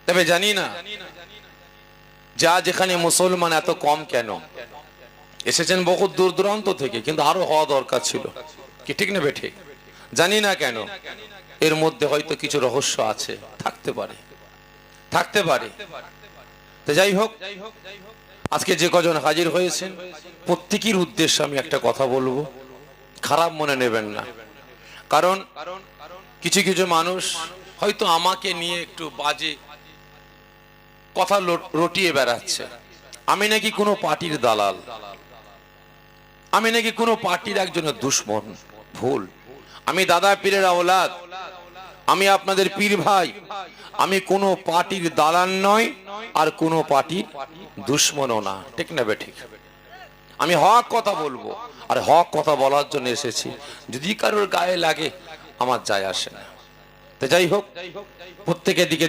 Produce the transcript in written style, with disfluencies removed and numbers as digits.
তবে জানি না যা যেখানে মুসলমান এত কম কেন, এসেছেন বহু দূর দূরান্ত থেকে, কিন্তু আরো হওয়া দরকার ছিল, কি ঠিক না বেঠিক? জানি না কেন, এর মধ্যে হয়তো কিছু রহস্য আছে, থাকতে পারে, থাকতে পারে। তো যাই হোক, আজকে যে কজন হাজির হয়েছেন প্রত্যেকের উদ্দেশ্যে আমি একটা কথা বলবো, খারাপ মনে নেবেন না। কারণ কিছু কিছু মানুষ হয়তো আমাকে নিয়ে একটু বাজে কথা রটিয়ে বেড়াচ্ছে, আমি নাকি কোনো পার্টির দালাল, আমি নাকি কোনো পার্টির একজনের দুশ্মন। ভুল। আমি দাদা পীরের আওলাদ, আমি আপনাদের পীর ভাই, আমি কোনো পার্টির দালাল নয়, আর কোনো পার্টির দুশ্মনও না, ঠিক না বেঠিক? আমি হক কথা বলবো, আর হক কথা বলার জন্য এসেছি। যদি কারোর গায়ে লাগে আমার যায় আসে না। তো যাই হোক, প্রত্যেকের দিকে